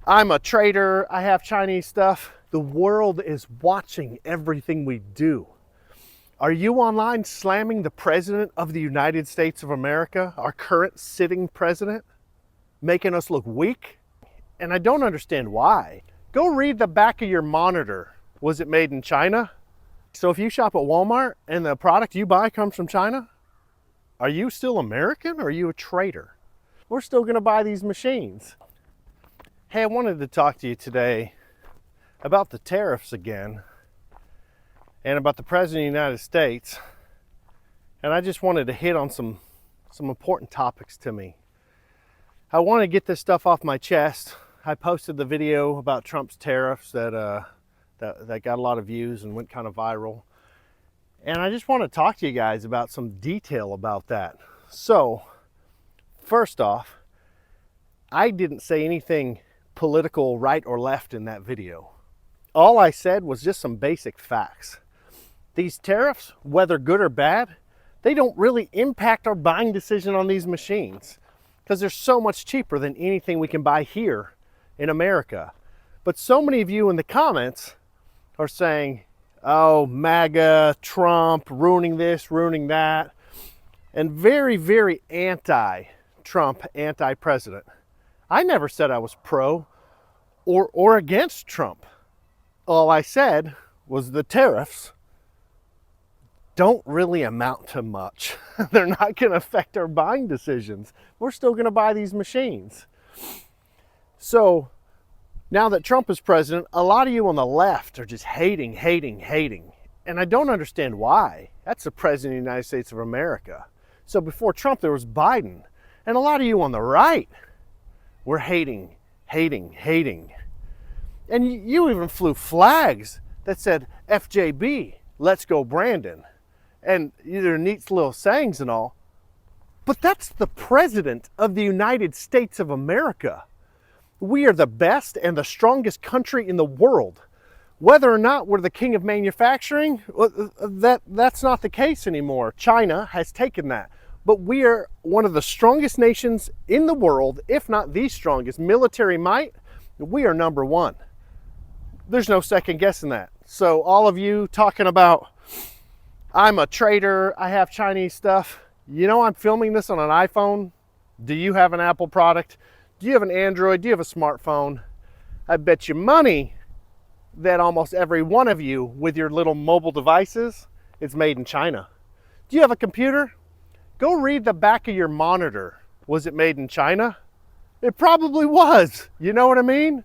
I'm a trader, I have Chinese stuff. The world is watching everything we do. Are you online slamming the President of the United States of America, our current sitting president, making us look weak? And I don't understand why. Go read the back of your monitor. Was it made in China? So if you shop at Walmart and the product you buy comes from China, are you still American or are you a traitor? We're still gonna buy these machines. Hey, I wanted to talk to you today about the tariffs again and about the President of the United States. And I just wanted to hit on some important topics to me. I want to get this stuff off my chest. I posted the video about Trump's tariffs that got a lot of views and went kind of viral. And I just want to talk to you guys about some detail about that. So, first off, I didn't say anything political right or left in that video. All I said was just some basic facts. These tariffs, whether good or bad, they don't really impact our buying decision on these machines because they're so much cheaper than anything we can buy here in America. But so many of you in the comments are saying, oh, MAGA, Trump, ruining this, ruining that, and very, very anti-Trump, anti-president. I never said I was pro or against Trump. All I said was the tariffs don't really amount to much. They're not going to affect our buying decisions. We're still going to buy these machines. So now that Trump is president, a lot of you on the left are just hating. And I don't understand why. That's the President of the United States of America. So before Trump, there was Biden. And a lot of you on the right were hating. And you even flew flags that said, FJB, let's go Brandon. And they're neat little sayings and all. But that's the President of the United States of America. We are the best and the strongest country in the world. Whether or not we're the king of manufacturing, that's not the case anymore. China has taken that. But we are one of the strongest nations in the world, if not the strongest. Military might, we are number one. There's no second guessing that. So all of you talking about, I'm a trader, I have Chinese stuff. You know, I'm filming this on an iPhone. Do you have an Apple product? Do you have an Android? Do you have a smartphone? I bet you money that almost every one of you with your little mobile devices is made in China. Do you have a computer? Go read the back of your monitor. Was it made in China? It probably was. You know what I mean?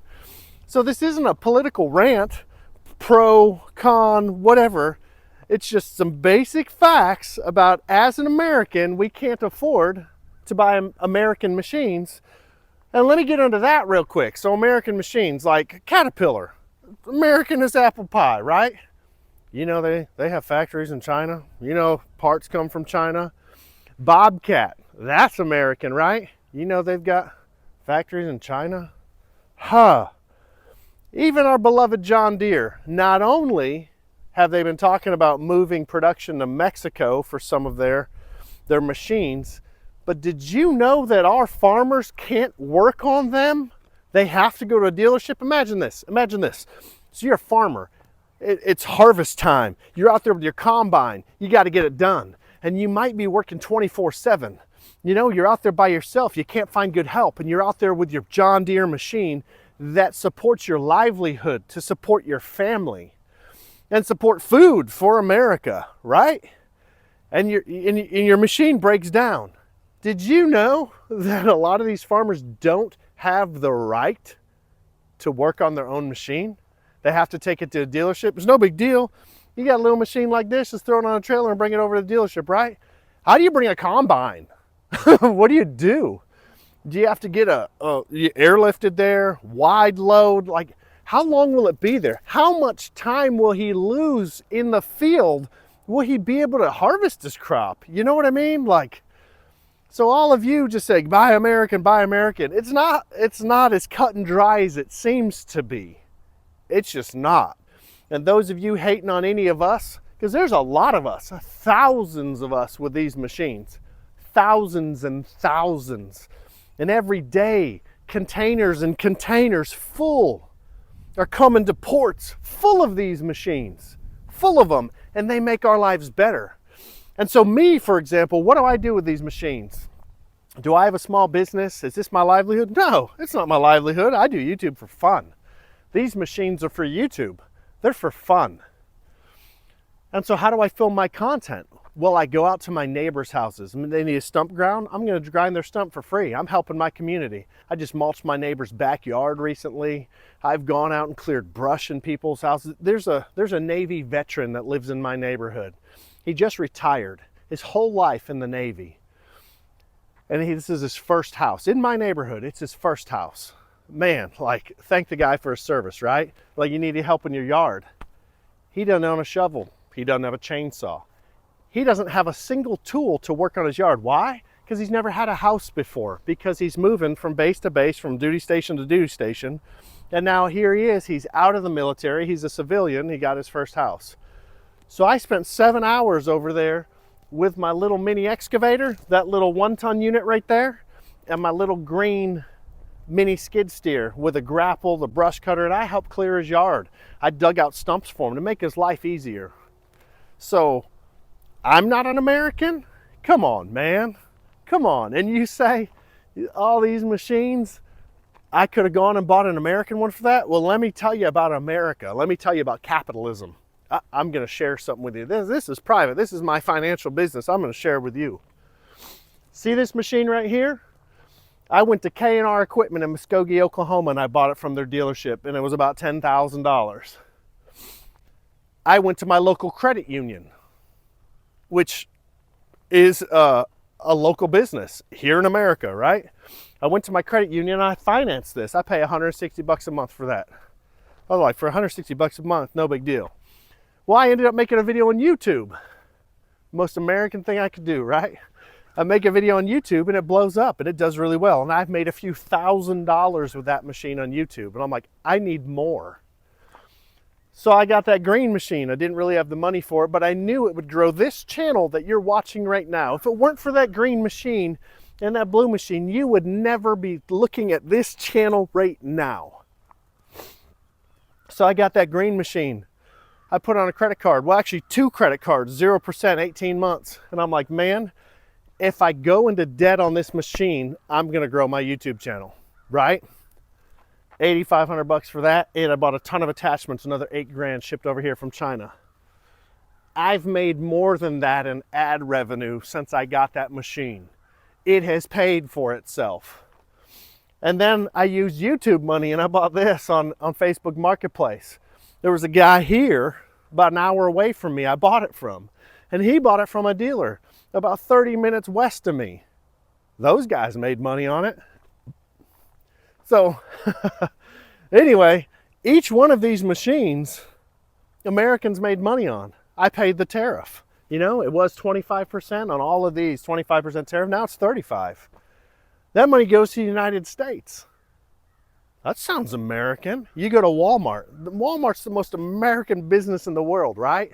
So this isn't a political rant, pro, con, whatever. It's just some basic facts about, as an American, we can't afford to buy American machines. And let me get into that real quick. So American machines like Caterpillar, American is apple pie, right? You know, they have factories in China. You know, parts come from China. Bobcat, that's American, right? You know they've got factories in China. Even our beloved John Deere, not only have they been talking about moving production to Mexico for some of their machines, but did you know that our farmers can't work on them? They have to go to a dealership. Imagine this. So you're a farmer. It's harvest time. You're out there with your combine. You got to get it done. And you might be working 24/7. You know, you're out there by yourself. You can't find good help. And you're out there with your John Deere machine that supports your livelihood, to support your family and support food for America, right? And your machine breaks down. Did you know that a lot of these farmers don't have the right to work on their own machine? They have to take it to a dealership. It's no big deal. You got a little machine like this, just throw it on a trailer and bring it over to the dealership, right? How do you bring a combine? What do you do? Do you have to get airlifted there, wide load? Like, how long will it be there? How much time will he lose in the field? Will he be able to harvest his crop? You know what I mean? Like, so all of you just say, buy American, buy American. It's not as cut and dry as it seems to be. It's just not. And those of you hating on any of us, because there's a lot of us, thousands of us with these machines, thousands and thousands. And every day containers and containers full are coming to ports full of these machines, full of them, and they make our lives better. And so me, for example, what do I do with these machines? Do I have a small business? Is this my livelihood? No, it's not my livelihood. I do YouTube for fun. These machines are for YouTube. They're for fun. And so how do I film my content? Well, I go out to my neighbors' houses. I mean, they need a stump ground. I'm going to grind their stump for free. I'm helping my community. I just mulched my neighbor's backyard recently. I've gone out and cleared brush in people's houses. There's a Navy veteran that lives in my neighborhood. He just retired. His whole life in the Navy. And this is his first house. In my neighborhood, it's his first house. Man, like, thank the guy for his service, right? Like, you need help in your yard. He doesn't own a shovel. He doesn't have a chainsaw. He doesn't have a single tool to work on his yard. Why? Because he's never had a house before. Because he's moving from base to base, from duty station to duty station. And now here he is. He's out of the military. He's a civilian. He got his first house. So I spent 7 hours over there with my little mini excavator, that little 1-ton unit right there, and my little green mini skid steer with a grapple, the brush cutter, and I helped clear his yard. I dug out stumps for him to make his life easier. So I'm not an American? Come on, man. Come on. And you say, all these machines, I could have gone and bought an American one for that? Well, let me tell you about America. Let me tell you about capitalism. I'm going to share something with you. This is private. This is my financial business. I'm going to share with you. See this machine right here? I went to K&R Equipment in Muskogee, Oklahoma, and I bought it from their dealership, and it was about $10,000. I went to my local credit union, which is a local business here in America, right? I went to my credit union and I financed this. I pay $160 a month for that. I was like, for $160 a month, no big deal. Well, I ended up making a video on YouTube. Most American thing I could do, right? I make a video on YouTube and it blows up and it does really well. And I've made a few $1,000s with that machine on YouTube. And I'm like, I need more. So I got that green machine. I didn't really have the money for it, but I knew it would grow this channel that you're watching right now. If it weren't for that green machine and that blue machine, you would never be looking at this channel right now. So I got that green machine. I put on a credit card. Well, actually 2 credit cards, 0%, 18 months. And I'm like, man, if I go into debt on this machine, I'm going to grow my YouTube channel, right? $8,500 for that. And I bought a ton of attachments, another $8 grand shipped over here from China. I've made more than that in ad revenue since I got that machine. It has paid for itself. And then I used YouTube money and I bought this on Facebook Marketplace. There was a guy here about an hour away from me I bought it from. And he bought it from a dealer about 30 minutes west of me. Those guys made money on it. So anyway, each one of these machines, Americans made money on. I paid the tariff. You know, it was 25% on all of these, 25% tariff. Now it's 35%. That money goes to the United States. That sounds American. You go to Walmart. Walmart's the most American business in the world, right?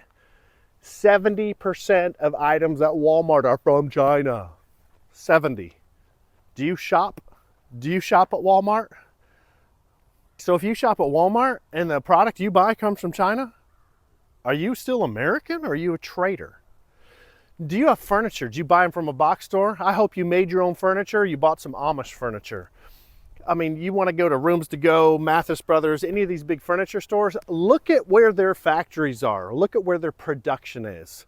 70% of items at Walmart are from China. 70. Do you shop? Do you shop at Walmart? So if you shop at Walmart and the product you buy comes from China, are you still American or are you a traitor? Do you have furniture? Do you buy them from a box store? I hope you made your own furniture. You bought some Amish furniture. I mean, you want to go to Rooms to Go, Mathis Brothers, any of these big furniture stores, look at where their factories are. Look at where their production is.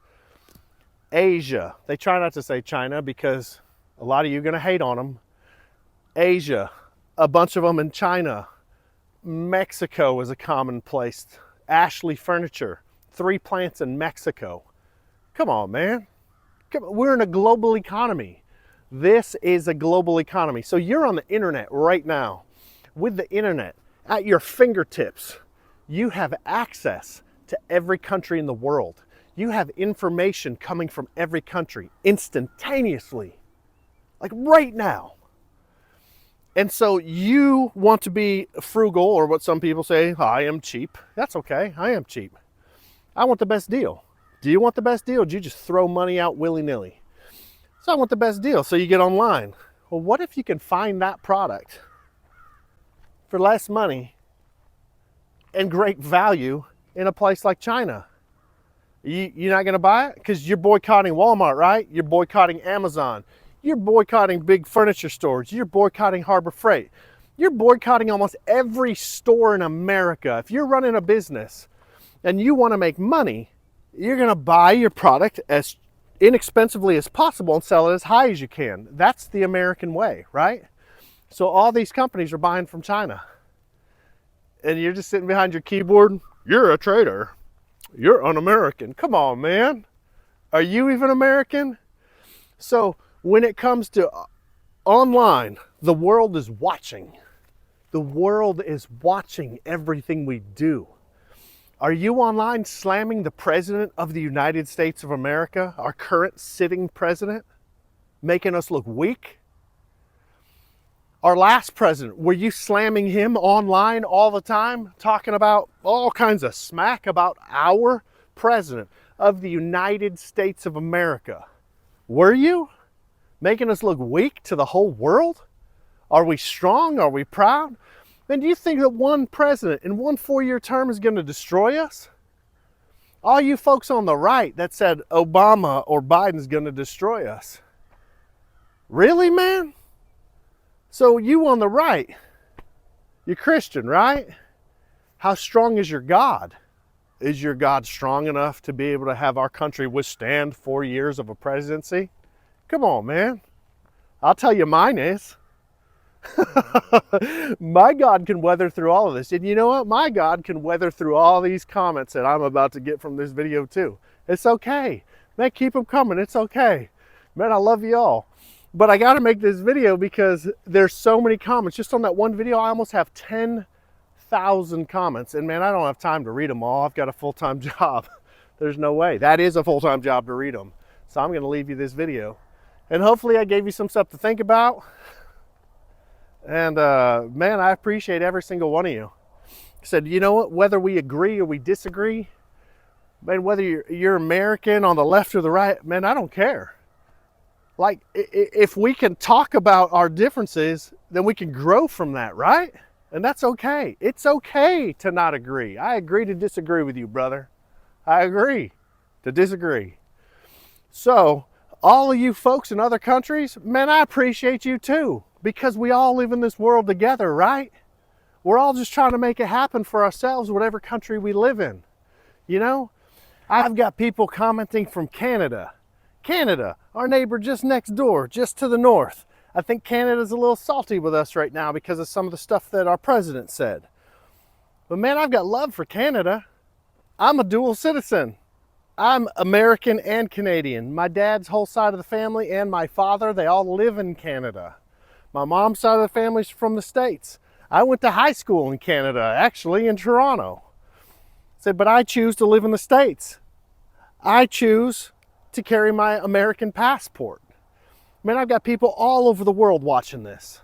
Asia. They try not to say China because a lot of you are going to hate on them. Asia. A bunch of them in China. Mexico is a common place. Ashley Furniture. 3 plants in Mexico. Come on, man. Come on. We're in a global economy. This is a global economy. So you're on the internet right now. With the internet at your fingertips, you have access to every country in the world. You have information coming from every country instantaneously, like right now. And so you want to be frugal, or what some people say, I am cheap. That's okay, I am cheap. I want the best deal. Do you want the best deal? Or do you just throw money out willy-nilly? So I want the best deal. So you get online. Well, what if you can find that product for less money and great value in a place like China. You're not going to buy it because you're boycotting Walmart, right? You're boycotting Amazon. You're boycotting big furniture stores. You're boycotting Harbor Freight. You're boycotting almost every store in America. If you're running a business and you want to make money, you're going to buy your product as inexpensively as possible and sell it as high as you can. That's the American way, right? So all these companies are buying from China. And you're just sitting behind your keyboard. You're a traitor. You're un-American. Come on, man. Are you even American? So when it comes to online, the world is watching. The world is watching everything we do. Are you online slamming the President of the United States of America, our current sitting president, making us look weak? Our last president, were you slamming him online all the time, talking about all kinds of smack about our president of the United States of America? Were you? Making us look weak to the whole world? Are we strong? Are we proud? Man, do you think that one president in one 4-year term is going to destroy us? All you folks on the right that said Obama or Biden's going to destroy us. Really, man? So you on the right, you're Christian, right? How strong is your God? Is your God strong enough to be able to have our country withstand 4 years of a presidency? Come on, man. I'll tell you mine is. My God can weather through all of this. And you know what? My God can weather through all these comments that I'm about to get from this video too. It's okay. Man, keep them coming. It's okay. Man, I love you all. But I got to make this video because there's so many comments. Just on that one video, I almost have 10,000 comments. And man, I don't have time to read them all. I've got a full-time job. There's no way. That is a full-time job to read them. So I'm going to leave you this video. And hopefully I gave you some stuff to think about. And man, I appreciate every single one of you. I said, you know what? Whether we agree or we disagree, man, whether you're American on the left or the right, man, I don't care. Like, if we can talk about our differences, then we can grow from that, right? And that's okay. It's okay to not agree. I agree to disagree with you, brother. I agree to disagree. So, all of you folks in other countries, man, I appreciate you too, because we all live in this world together, right? We're all just trying to make it happen for ourselves, whatever country we live in. You know, I've got people commenting from Canada. Canada, our neighbor just next door, just to the north. I think Canada's a little salty with us right now because of some of the stuff that our president said. But man, I've got love for Canada. I'm a dual citizen. I'm American and Canadian. My dad's whole side of the family and my father, they all live in Canada. My mom's side of the family's from the States. I went to high school in Canada, actually in Toronto. Said, but I choose to live in the States. I choose to carry my American passport. Man, I've got people all over the world watching this.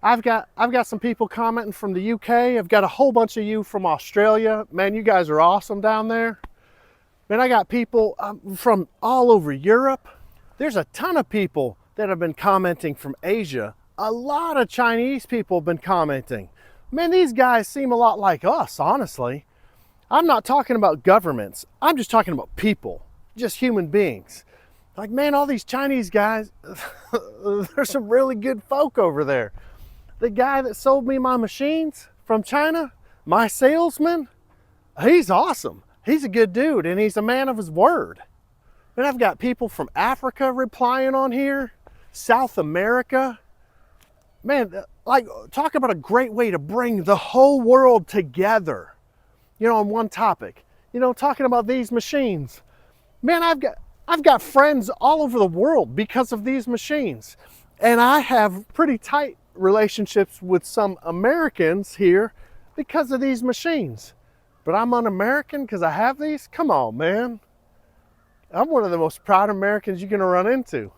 I've got some people commenting from the UK. I've got a whole bunch of you from Australia. Man, you guys are awesome down there. Man, I got people from all over Europe. There's a ton of people that have been commenting from Asia. A lot of Chinese people have been commenting. Man, these guys seem a lot like us, honestly. I'm not talking about governments. I'm just talking about people. Just human beings. Like, man, all these Chinese guys, there's some really good folk over there. The guy that sold me my machines from China, my salesman, he's awesome. He's a good dude and he's a man of his word. And I've got people from Africa replying on here, South America. Man, like, talk about a great way to bring the whole world together, you know, on one topic. You know, talking about these machines. Man, I've got friends all over the world because of these machines. And I have pretty tight relationships with some Americans here because of these machines. But I'm un-American because I have these? Come on, man. I'm one of the most proud Americans you're going to run into.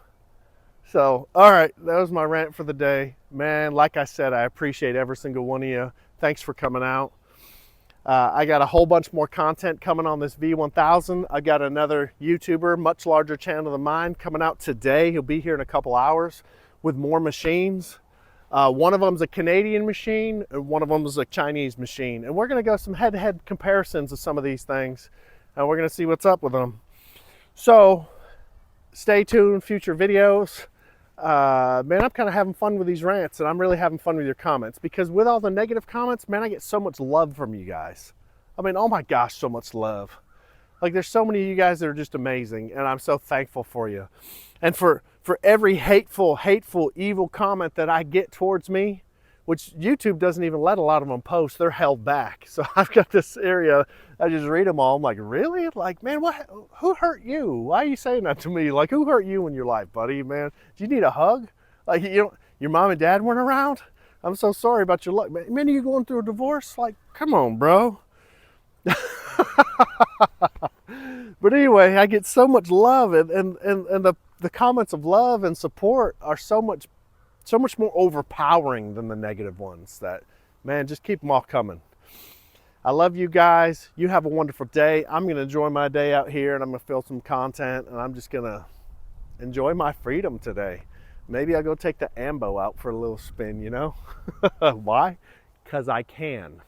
So, all right, that was my rant for the day. Man, like I said, I appreciate every single one of you. Thanks for coming out. I got a whole bunch more content coming on this V1000. I got another YouTuber, much larger channel than mine, coming out today. He'll be here in a couple hours with more machines. One of them's a Canadian machine, and one of them is a Chinese machine. And we're going to go some head-to-head comparisons of some of these things, and we're going to see what's up with them. So stay tuned, future videos. Man, I'm kind of having fun with these rants, and I'm really having fun with your comments, because with all the negative comments, man, I get so much love from you guys. I mean, oh my gosh, so much love. Like, there's so many of you guys that are just amazing, and I'm so thankful for you. And for every hateful, evil comment that I get towards me, which YouTube doesn't even let a lot of them post, they're held back. So I've got this area, I just read them all. I'm like, really? Like, man, who hurt you? Why are you saying that to me? Like, who hurt you in your life, buddy, man? Do you need a hug? Like, your mom and dad weren't around? I'm so sorry about your luck. Man, are you going through a divorce? Like, come on, bro. But anyway, I get so much love, and the comments of love and support are so much more overpowering than the negative ones. That, man, just keep them all coming. I love you guys. You have a wonderful day. I'm going to enjoy my day out here, and I'm going to film some content, and I'm just going to enjoy my freedom today. Maybe I'll go take the Ambo out for a little spin, you know? Why? Because I can.